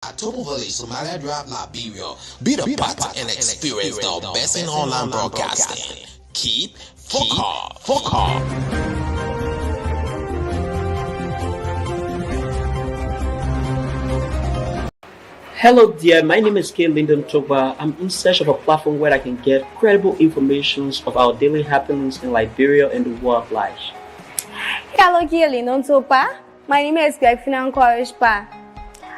Topo Village, Somalia Drive, Liberia. Be the part and experience the best in online broadcasting. Keep focus. Hello dear, my name is K. Lyndon Toba. I'm in search of a platform where I can get credible information of our daily happenings in Liberia and the world at large. Hello, Lyndon Toba. My name is Grefina Korishpa.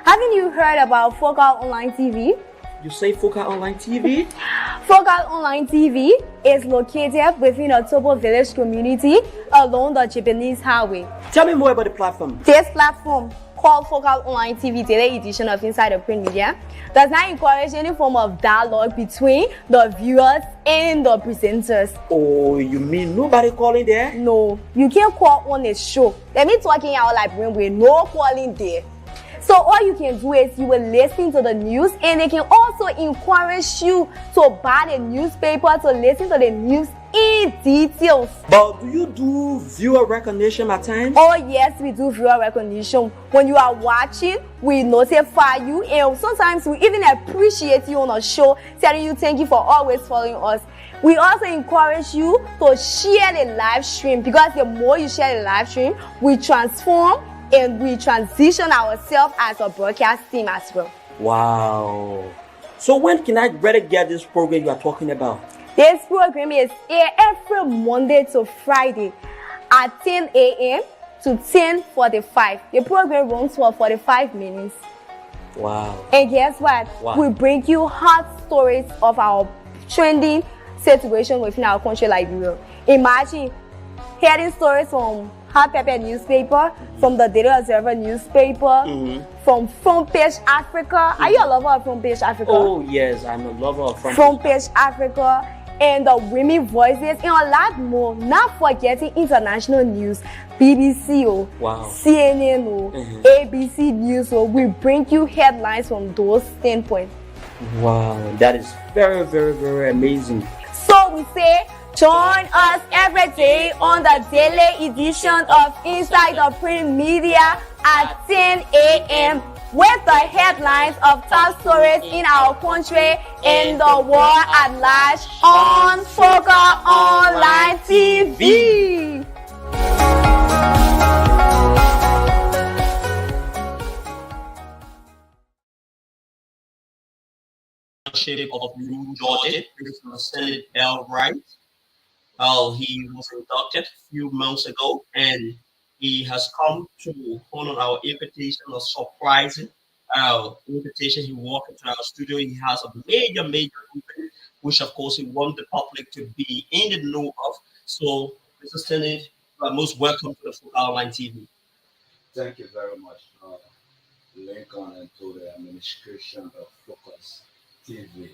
Haven't you heard about Focal Online TV? You say Focal Online TV? Focal Online TV is located within a Tobo Village community along the Japanese highway. Tell me more about the platform. This platform, called Focal Online TV Daily Edition of Inside the Print Media, does not encourage any form of dialogue between the viewers and the presenters. Oh, you mean nobody calling there? No, you can't call on a show. Let me talking out like with no calling there. So all you can do is you will listen to the news, and they can also encourage you to buy the newspaper to listen to the news in details. But do you do viewer recognition at times? Oh yes, we do viewer recognition. When you are watching, we notify you, and sometimes we even appreciate you on a show, telling you thank you for always following us. We also encourage you to share the live stream, because the more you share the live stream, we transform and we transition ourselves as a broadcast team as well. Wow. So when can I better get this program you are talking about? This program is aired every Monday to Friday at 10 a.m. to 10:45. The program runs for 45 minutes. Wow. And guess what? Wow. We bring you hot stories of our trending situation within our country, Liberia. Imagine hearing stories from Hot Pepper newspaper, from the Daily Observer newspaper, from Front Page Africa. Are you a lover of Front Page Africa? Oh yes, I'm a lover of Front Page Africa, and the Women Voices, and a lot more. Not forgetting international news, BBC, wow. CNN, ABC News. We bring you headlines from those standpoints. Wow, that is very, very, very amazing. So we say, join us every day on the daily edition of Inside the Print Media at 10 a.m. with the headlines of top stories in our country and the world at large on Focal Online TV. Of New Georgia, Senate L. Wright. He was inducted a few months ago, and he has come to honor our invitation, a surprising invitation. He walked into our studio. He has a major event, which of course he wants the public to be in the know of. So, Mr. Senate, you are most welcome to the Focal Online TV. Thank you very much, Lincoln, and to the administration of Focus TV.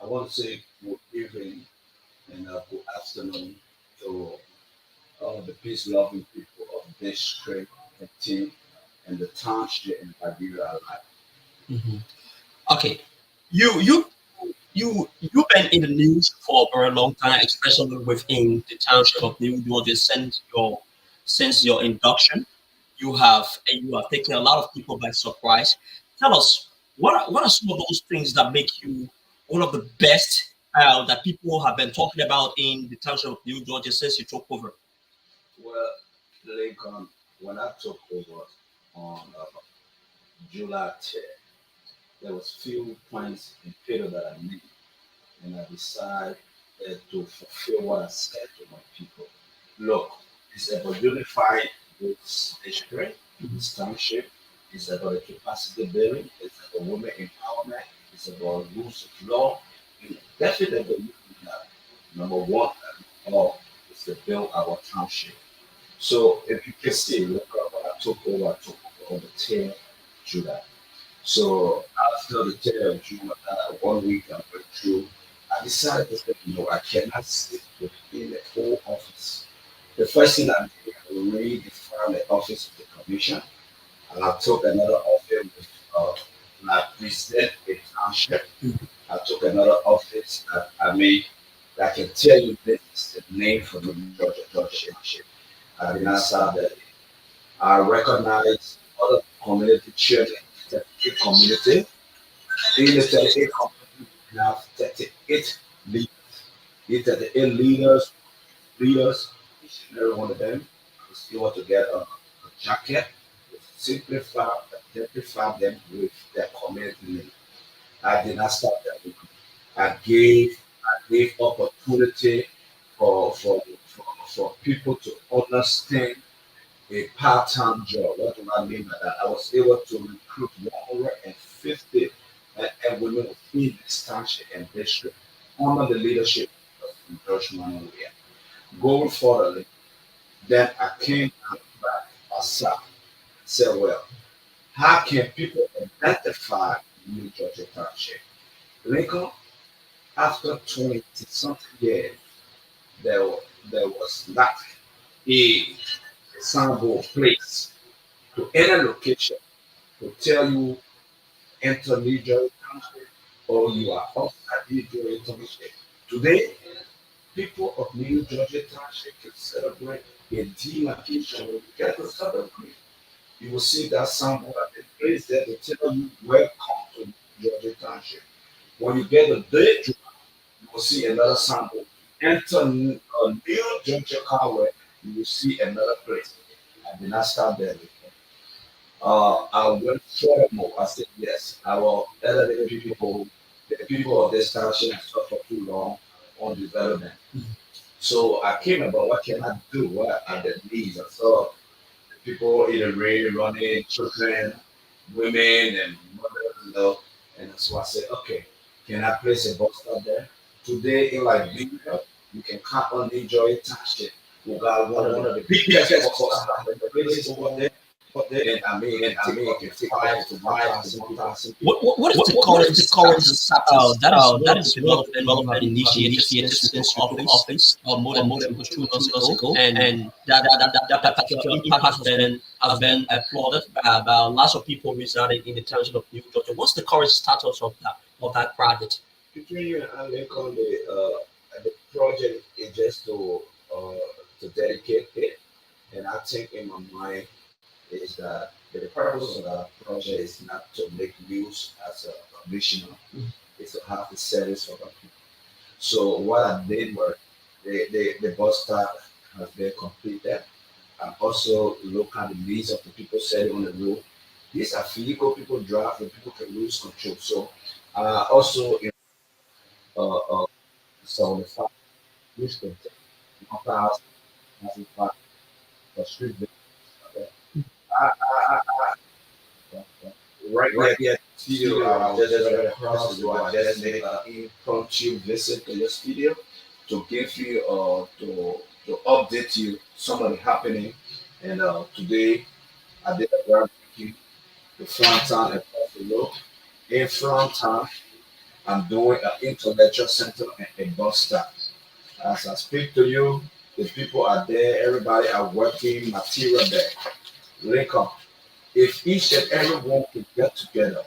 I want to say good evening and good afternoon to all the peace-loving people of this great team and the township in Liberia. Okay, you've been in the news for a very long time, especially within the township of New Georgia since your induction. You are taking a lot of people by surprise. Tell us what are some of those things that make you one of the best that people have been talking about in the township of New Georgia since you took over? Well, Lincoln, when I took over on July 10th, there was few points in Peter that I needed, and I decided to fulfill what I said to my people. Look, it's about unifying this district, this township. It's about the capacity building. It's about women empowerment. It's about rules of law. And definitely, number one and all is to build our township. So if you can see, look, when I took over on the 10th of July. So after the 10th of June, 1 week I went through, I decided to say, I cannot sit within the whole office. The first thing I did, I redefined the office of the commission, and I took another office with I present a township. I took another office that I can tell you this is the name for the Georgia Township. I did not start that. I recognize other community children that 38 community. In the 38 community, we have 38 leaders. These 38 leaders, each and every one of them is able to get a jacket, simplify, identify them with their community name. I did not stop that. I gave opportunity for people to understand a part-time job. What do I mean by that? I was able to recruit 150 women in this township and district under the leadership of George Manuel. Going further, then I came back myself. Said, well, how can people identify New Georgia Township? Lincoln, after 20 something years, there, there was not a sample place to any location to tell you enter New Jersey Township or you are outside New Jersey Township. Today, people of New Jersey Township can celebrate a demarcation when you get to Southern Creek. You will see that sample at the place there to tell you welcome to New Jersey Township. When you get a day drive, you will see another sample. Enter a New Jersey Carway, you will see another place. I did not stop there. I went furthermore. I said, yes, our elderly people, the people of this township have suffered too long on development. So I came about what can I do? What are the needs? I saw people in the rain running, children, women, and mothers, And so I said, okay, can I place a bus stop there? Today in Liberia, you can count on the Joy Township. We got one of the biggest bus stops in the places over there. And I mean, it can take 5,000 people. What is the current status that is development initiated since office more than 2 months ago, and that particular impact has been applauded by lots of people residing in the township of New Georgia. What's the current status of that project? Between you and I, Lincoln, the project is just to dedicate it, and I think in my mind is that the purpose of that project is not to make news as a commissioner, it's to have the service for the people. So what I did was the bus stop has been completed. And also look at the needs of the people sitting on the road. These are vehicle people drive and people can lose control. So also in so the fact which can take 1,000 for street vehicles. I, I, right here, studio, just right across the road. I just made an impromptu visit to your studio to give you to update you some of the happening. And today I did a barbecue the front town across the road. In front town, I'm doing an intellectual center and a bus stop. As I speak to you, the people are there, everybody are working material there. Lincoln, if each and every one can get together,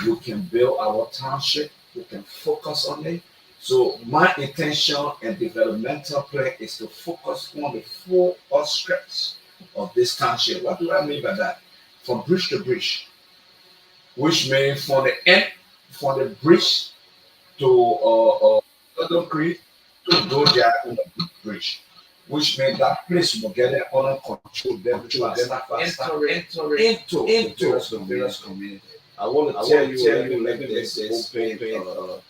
you can build our township, you can focus on it. So my intention and developmental plan is to focus on the full outskirts of this township. What do I mean by that? From bridge to bridge, which means from the bridge to Southern Creek to Doja on the bridge, which means that place will get it under control. Then which will identify into the various community. I want to tell you, like this is open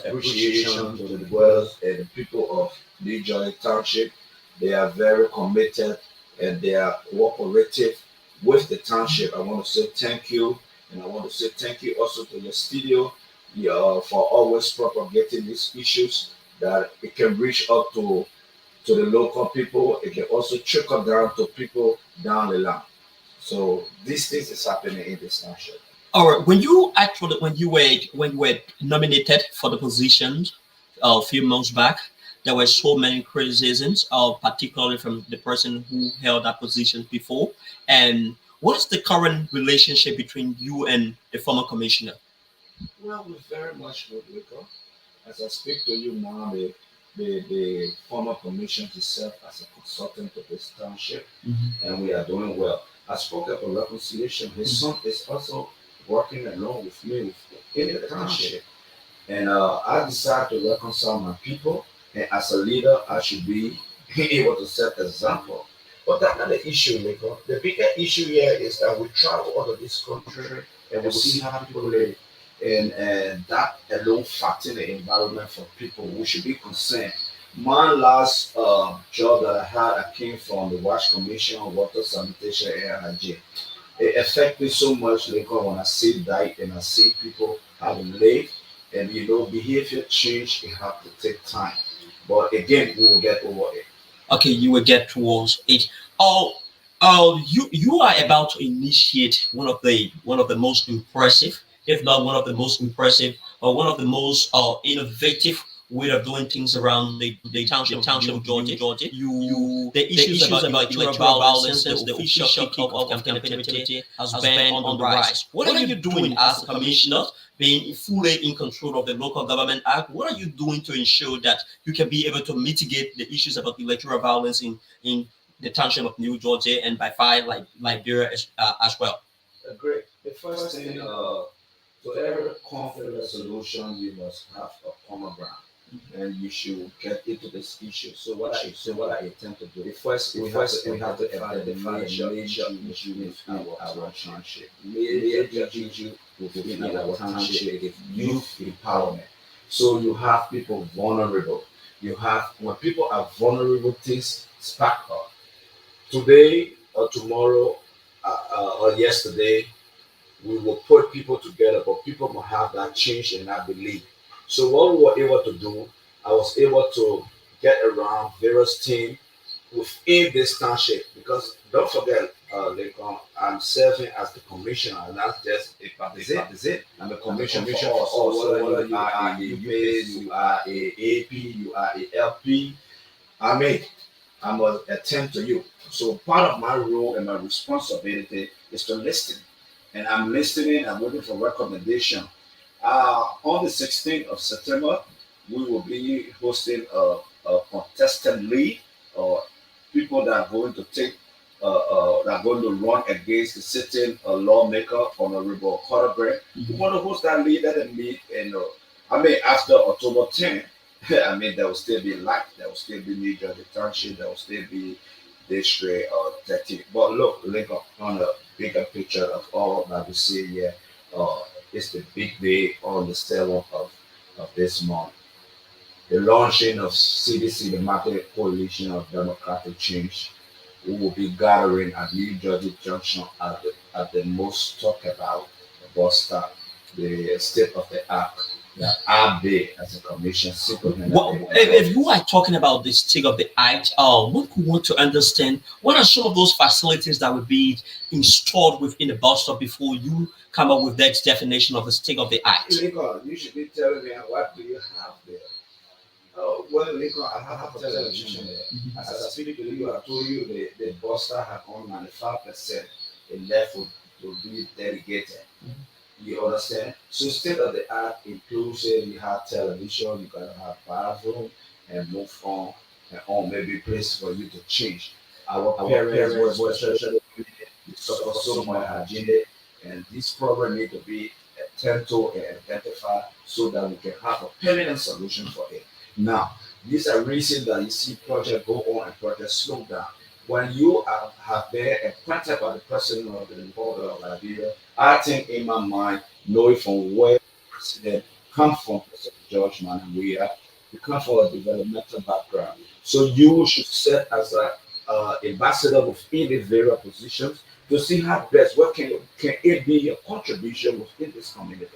appreciation to the dwellers and the people of New Jersey Township. They are very committed and they are cooperative with the township. I want to say thank you, and I want to say thank you also to the studio for always propagating these issues that it can reach up to the local people. It can also trickle down to people down the line. So these things is happening in this township. All right. When you were nominated for the position a few months back, there were so many criticisms, particularly from the person who held that position before. And what is the current relationship between you and the former commissioner? Well, we're very much good, Rico. As I speak to you now, the former commissioner himself as a consultant to this township, and we are doing well. I spoke about reconciliation. His son is also working along with me in the township. And I decided to reconcile my people. And as a leader, I should be able to set example. But that's not the issue, Nico. The bigger issue here is that we travel out of this country and we see how people live. And that alone factor the environment for people. We should be concerned. My last job that I had, I came from the Wash Commission, Water Sanitation, and Hygiene. It affects me so much later when I see that and I see people how to live, and behavior change. It have to take time, but again we will get over it. Okay, you will get towards it. Oh, you are about to initiate one of the most impressive, if not one of the most impressive, or one of the most innovative way of doing things around the township of Georgia. The issues about electoral violence since the official kick-off of campaign activity has been on the rise. What are you doing as a commissioner, being fully in control of the local government act? What are you doing to ensure that you can be able to mitigate the issues about electoral violence in the township of New Georgia and by far like Liberia as well? Great. The first thing, to every conflict resolution, you must have a common ground, and you should get into this issue. So what I intend to do. First, we have to identify the major issue within our township. Major issue within our township is youth empowerment. So you have people vulnerable. You have when people are vulnerable, things spark up. Today or tomorrow or yesterday, we will put people together, but people will have that change in that belief. So what we were able to do, I was able to get around various teams within this township because don't forget, Lincoln, I'm serving as the commissioner, and that's just a participant. I'm a commissioner for us. So whether you are a UPS, you are a AP, you are a LP, I mean, I'm gonna attend to you. So part of my role and my responsibility is to listen, and I'm listening. I'm looking for recommendation. On the 16th of September, we will be hosting a contestant league or people that are going to that are going to run against the sitting lawmaker, Honorable Carter. We want to host that league, let them meet, and after October 10th, I mean, there will still be light, there will still be New Jersey Township, there will still be District or 13. But look, Lincoln, on a bigger picture of all that we see here, it's the big day on the 7th of this month. The launching of CDC, the Market Coalition of Democratic Change, we will be gathering at New Jersey Junction at the most talked about bus stop, the state of the art. The art day as a commission superintendent. Well, if you are talking about the state of the art, one could want to understand what are some of those facilities that would be installed within the bus stop before you come up with that definition of the state of the art. Lincoln, you should be telling me what do you have there? Well, Lincoln, I have a television there. As I speak to you, I told you the Buster had on 95%. It left to be dedicated. You understand? So state of the art inclusive, you have television, you gotta have bathroom and move on and on maybe place for you to change. Our parents were especially suffer so much hygiene, and this problem need to be attended to and identified so that we can have a permanent solution for it. Now, these are reasons that you see project go on and project slow down. When you have been appointed by the president of the Republic of Liberia, I think in my mind, knowing from where the president comes from, President George Manweya, you come from a developmental background. So you should serve as a ambassador within the various positions to see how best, what can it be a contribution within this community.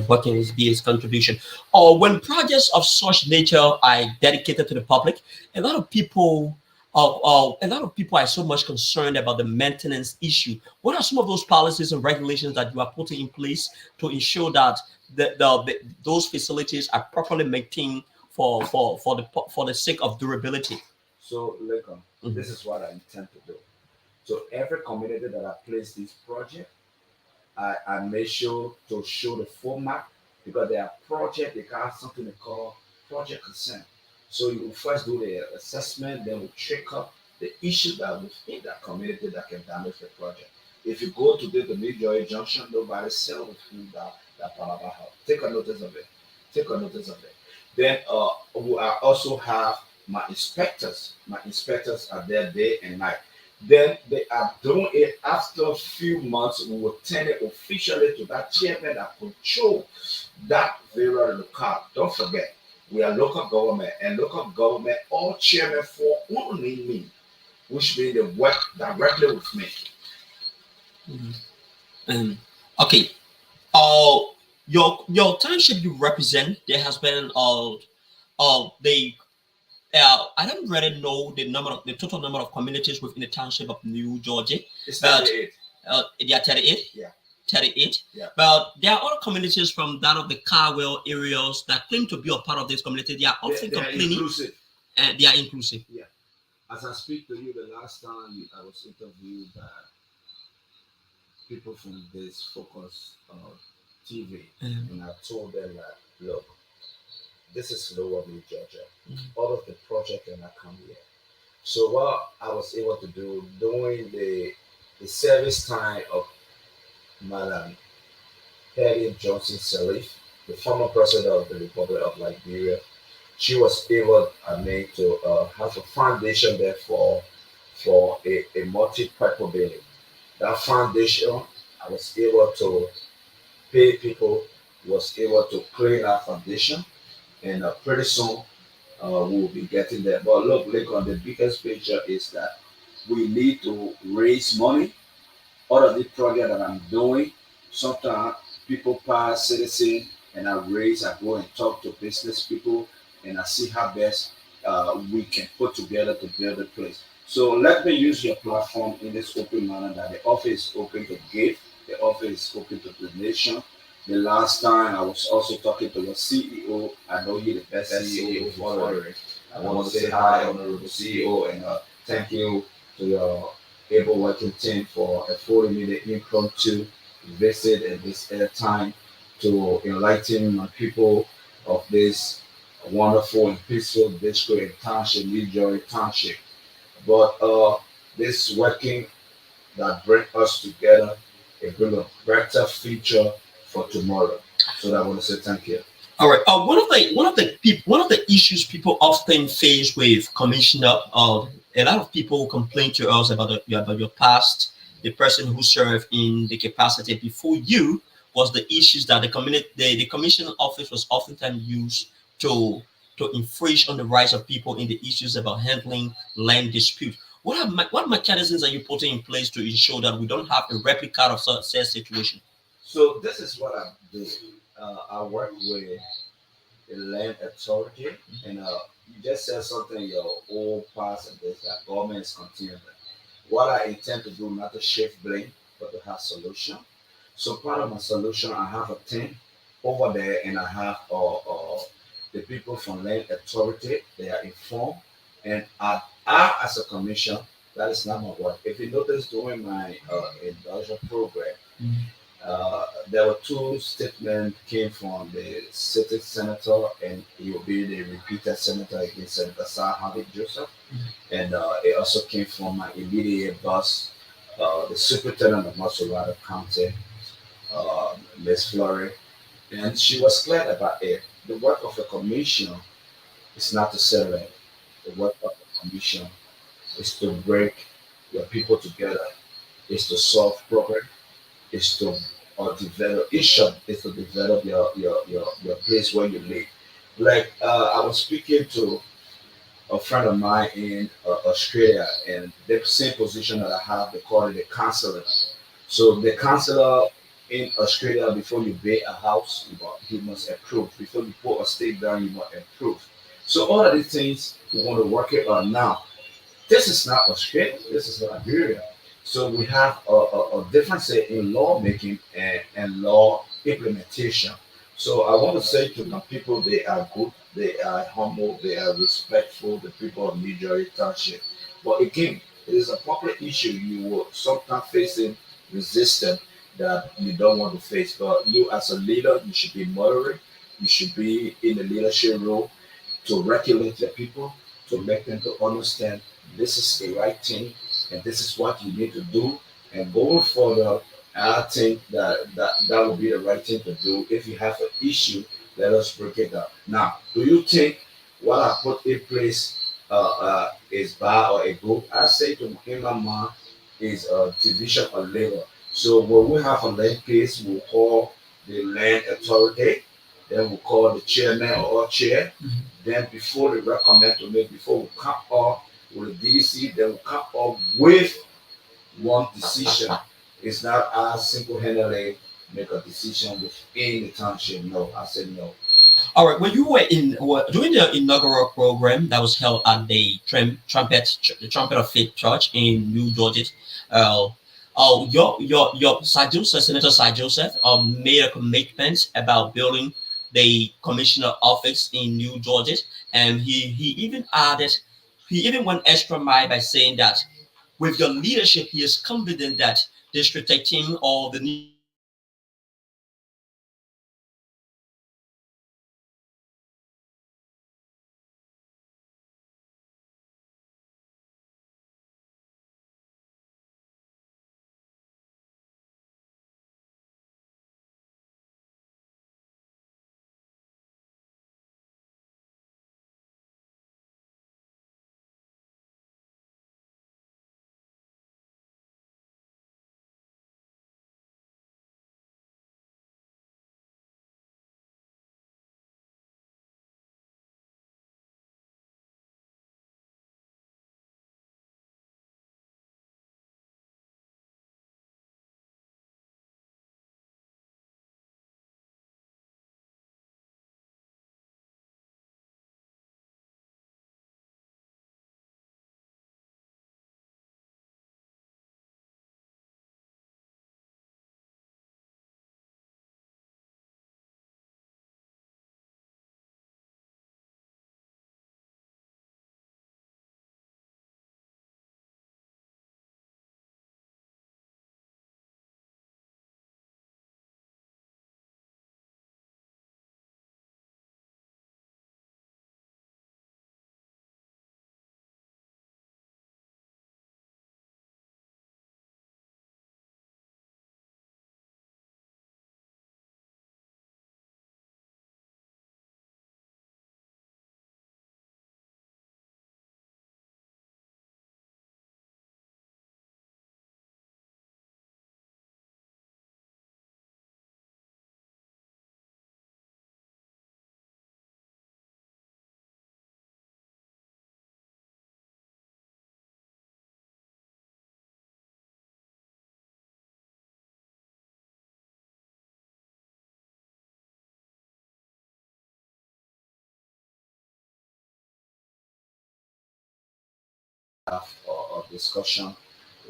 What can be his contribution? Or when projects of such nature are dedicated to the public, a lot of people are so much concerned about the maintenance issue. What are some of those policies and regulations that you are putting in place to ensure that those facilities are properly maintained for the sake of durability? So, Lincoln, this is what I intend to do. So every community that I place this project, I make sure to show the format because there are projects, they can have something they call project consent. So you will first do the assessment, then we check up the issues that within that community that can damage the project. If you go to the New Joy Junction, nobody sell the food that Palaba have. Take a notice of it. Take a notice of it. Then I also have my inspectors. My inspectors are there day and night. Then they are doing it after a few months. We will turn it officially to that chairman that control that very locale. Don't forget, we are local government, and local government, all chairman for only me, which means they work directly with me. Mhm. Okay. Your township you represent, there has been they I don't really know the total number of communities within the township of New Georgia, It's but 38. they are 38. Yeah. 38. Yeah. But there are other communities from that of the Carwell areas that claim to be a part of this community. They are often They are complaining, inclusive. and they are inclusive. Yeah. As I speak to you, the last time I was interviewed by people from this Focus TV, and I told them that, look, this is Lower New Georgia. All of the project cannot come here. So what I was able to do during the service time of Madam Helen Johnson Sirleaf, the former president of the Republic of Liberia, she was able, I mean, to have a foundation there for a multi-purpose building. That foundation, I was able to pay people, was able to clean that foundation, and pretty soon we'll be getting there. But look on the biggest picture is that we need to raise money. All of the project that I'm doing, sometimes people pass citizen and I go and talk to business people and I see how best we can put together to build a place. So let me use your platform in this open manner that the office is open to give, the office is open to donation. The last time I was also talking to your CEO. I know you're the best CEO for it. I want to say hi, honorable CEO, and thank you to your able working team for affording me the impromptu visit and this airtime to enlighten my people of this wonderful and peaceful district and township, New Joy Township. But this working that bring us together and bring a better future for tomorrow. So I want to say thank you. All right. One of the issues people often face with commissioner, a lot of people complain to us about your past. The person who served in the capacity before you was the issues that the commissioner office was oftentimes used to infringe on the rights of people in the issues about handling land dispute. What mechanisms are you putting in place to ensure that we don't have a replica of such situation? So this is what I do. I work with the land authority, and you just said something in your old past and this that government is continuing. What I intend to do, not to shift blame, but to have solution. So part of my solution, I have a team over there, and I have the people from land authority. They are informed, and I as a commission, that is not my work. If you notice during my induction program, there were two statements came from the city senator, and he will be the repeated senator against Senator Sir Harvey Joseph, and it also came from my immediate boss, the superintendent of Masolada County, Miss Flory, and she was clear about it. The work of a commission is not to settle it. The work of a commission is to bring your people together, is to solve problems, is to or develop vision is to develop your place where you live. Like I was speaking to a friend of mine in Australia, and the same position that I have, they call it the counselor. So the counselor in Australia, before you buy a house, you must approve. Before you put a stake down, you must approve. So all of these things we want to work it on now. This is not Australia. This is Liberia. So we have a difference in lawmaking and law implementation. So I want to say to the people, they are good, they are humble, they are respectful, the people of New Jersey Township. But again, it is a public issue. You will sometimes facing resistance that you don't want to face. But you as a leader, you should be moderate. You should be in the leadership role to regulate your people, to make them to understand this is the right thing and this is what you need to do And going further, I think that would be the right thing to do. If you have an issue, let us break it down. Now, do you think what I put in place is bad or a good? I say to him, my mom is a division of labor. So when we have a land case, we'll call the land authority, then we'll call the chairman or chair. Then before they recommend to me, before we come up with the DDC, then we come up with one decision. It's not I single-handedly make a decision within the township. No, I said no. All right. When you were during the inaugural program that was held at the the Trumpet of Faith Church in New Georgia, uh, your Sir Joseph, Senator Sir Joseph, made a commitment about building the commissioner office in New Georgia, and he even went extra mile by saying that with your leadership, he is confident that district 13 or the new Have a discussion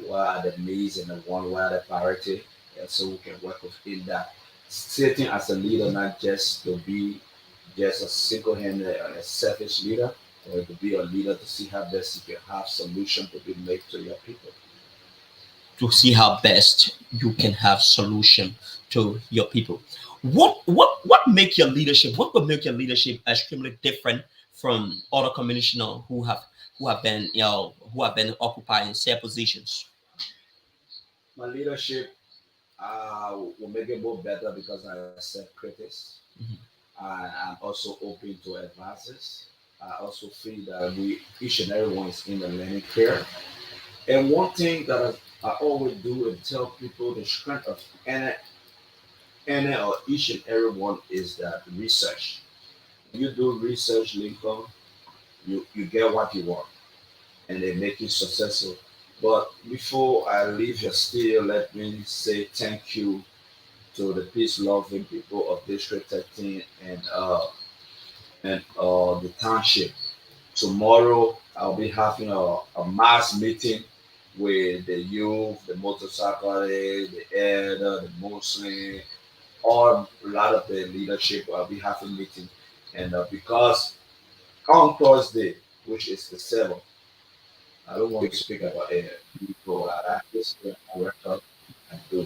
what are the needs and the one what are the priority, and so we can work within that. Sitting as a leader, not just to be just a single-handed and a selfish leader, or to be a leader to see how best you can have solution to be made to your people. to see how best you can have solution to your people. What make your leadership? What would make your leadership extremely different from other commissioners who have been occupying said positions? My leadership will make it more better because I accept critics. Mhm. I'm also open to advances. I also feel that we each and everyone is in the learning curve. And one thing that I always do and tell people the strength of any or each and everyone is that research. You do research, Lincoln, you get what you want and they make you successful. But before I leave your studio, let me say thank you to the peace loving people of District 13 and the township. Tomorrow I'll be having a mass meeting with the youth, the motorcyclists, the elder, the Muslim, all a lot of the leadership. I'll be having meeting, and because on Thursday, which is the 7th, I don't want to speak about people. I just work out and do,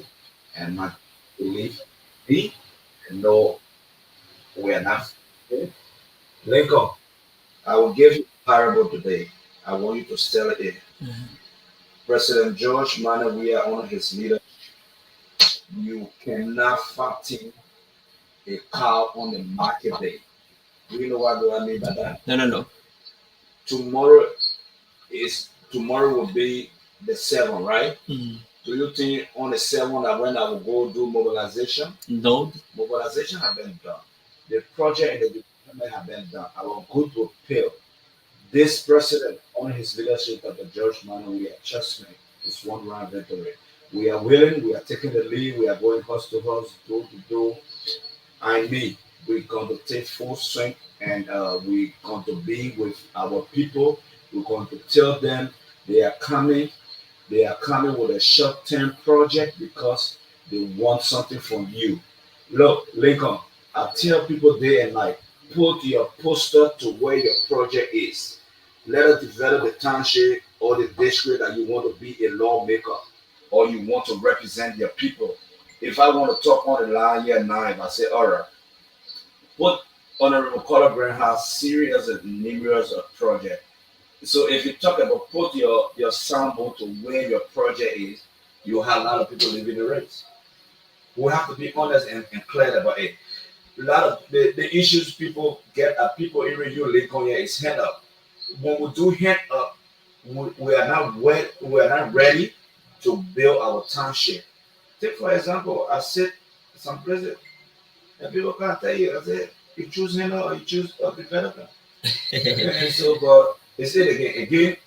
and not believe me and know we are not. Okay? Lincoln, I will give you a parable today. I want you to sell it in. President George Manuel we are under his leader. You cannot fatten a cow on the market day. Do you know what do I mean by that? No. Tomorrow tomorrow will be the 7th, right? Mhm. Do you think on the 7th that when I will go do mobilization? No. Mobilization have been done. The project and the development have been done. Our good will pale. This president, on his leadership of the George Manuel, we are trust me, it's one round victory. We are willing, we are taking the lead, we are going house to house, door to door. I mean, we're going to take full strength and we're going to be with our people. We're going to tell them they are coming. They are coming with a short-term project because they want something from you. Look, Lincoln, I tell people day and night, put your poster to where your project is. Let us develop the township or the district that you want to be a lawmaker or you want to represent your people. If I want to talk on the line here now, if I say, all right, put Honorable Color Brand has serious and numerous project. So if you talk about put your sample to where your project is, you'll have a lot of people leaving the race. We have to be honest and clear about it. A lot of the issues people get at people in review Lincoln here is hand up. When we do hand up, we are not ready to build our township. Take for example, I said some places and people can't tell you, I said, you choose hand up or you choose a developer. And so but they said again,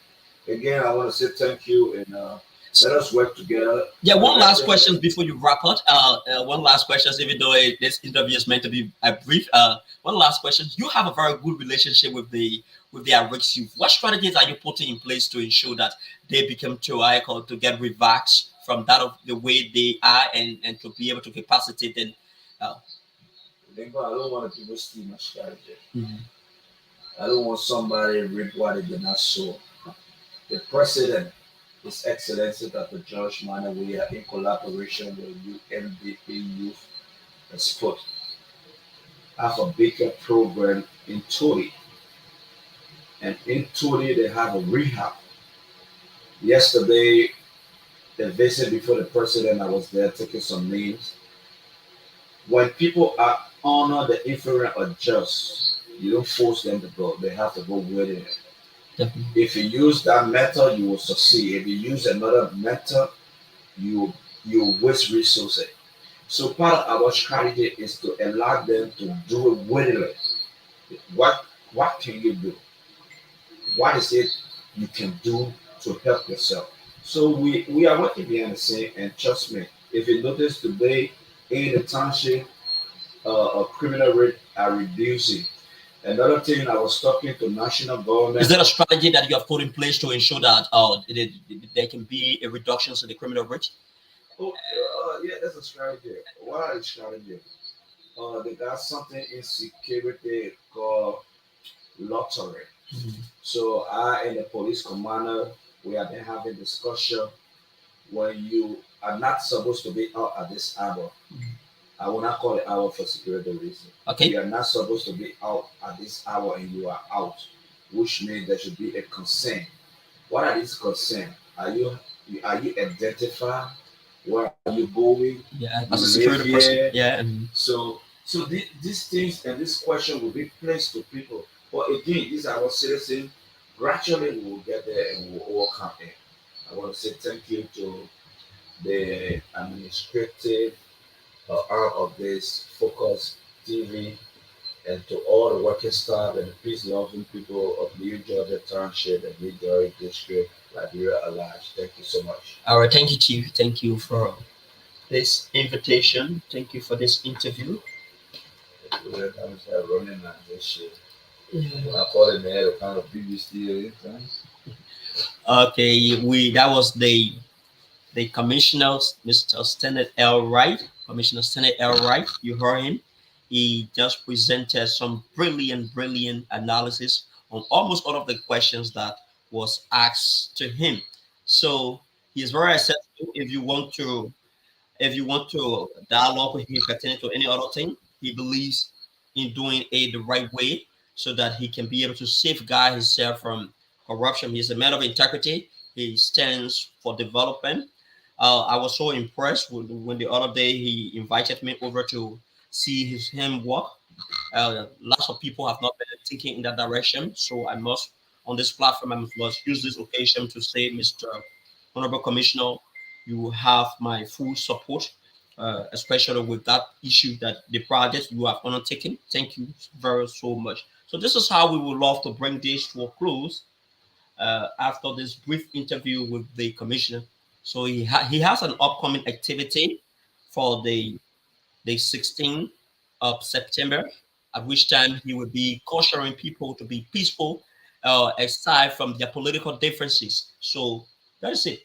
I want to say thank you and let us work together. Yeah, one last question before you wrap up. One last question, even though this interview is meant to be a brief. One last question. You have a very good relationship with the Ricks youth. What strategies are you putting in place to ensure that they become too icon to get revaxed from that of the way they are and to be able to capacitate and I don't want people steal my strategy. Mhm. I don't want somebody reap what they did not sow. The president, His Excellency Dr. George Manuel, we are in collaboration with UMDP Youth Sport, have a bigger program in Turi. And in Turi, they have a rehab. Yesterday, the visit before the president, I was there taking some names. When people are honor the inferior or just, you don't force them to go. They have to go with it. Definitely. If you use that method, you will succeed. If you use another method, you waste resources. So part of our strategy is to allow them to do it willingly. What can you do? What is it you can do to help yourself? So we are working behind the scene, and trust me, if you notice today in the township, criminal rate are reducing. Another thing, I was talking to national government. Is there a strategy that you have put in place to ensure that there can be a reduction in the criminal rate? Oh, yeah, that's a strategy. What is strategy? They got something in security called lottery. Mhm. So I and the police commander, we have been having discussion when you are not supposed to be out at this hour. I will not call it hour for security reasons. Okay. You are not supposed to be out at this hour and you are out, which means there should be a consent. What are these consent? Are you identified? Where are you going? Yeah, You as a live security person. here? Yeah. So these things and this question will be placed to people. But again, these are our citizens. Gradually, we will get there and we will all come in. I want to say thank you to the administrative arm of this Focus TV and to all the working staff and the peace-loving people of New Georgia Township and New Georgia District, Liberia Alliance. Thank you so much. All right. Thank you, Chief. Thank you for this invitation. Thank you for this interview. We're going to start running on this shit. When I call it, man, the kind of BBC things. Okay, that was the commissioner, Mr. Stennett L. Wright, Commissioner Stennett L. Wright. You heard him. He just presented some brilliant analysis on almost all of the questions that was asked to him. So he is very accessible. If you want to dialogue with him pertaining to any other thing, he believes in doing it the right way so that he can be able to safeguard himself from corruption. He's a man of integrity. he stands for development. I was so impressed when the other day he invited me over to see him work. Lots of people have not been thinking in that direction, so I must, on this platform, I must use this occasion to say, Mr. Honorable Commissioner, you have my full support, especially with that issue that the project you have undertaken. Thank you very so much. So this is how we would love to bring this to a close after this brief interview with the commissioner. So he has an upcoming activity for the 16th of September, at which time he will be cautioning people to be peaceful, aside from their political differences. So that is it.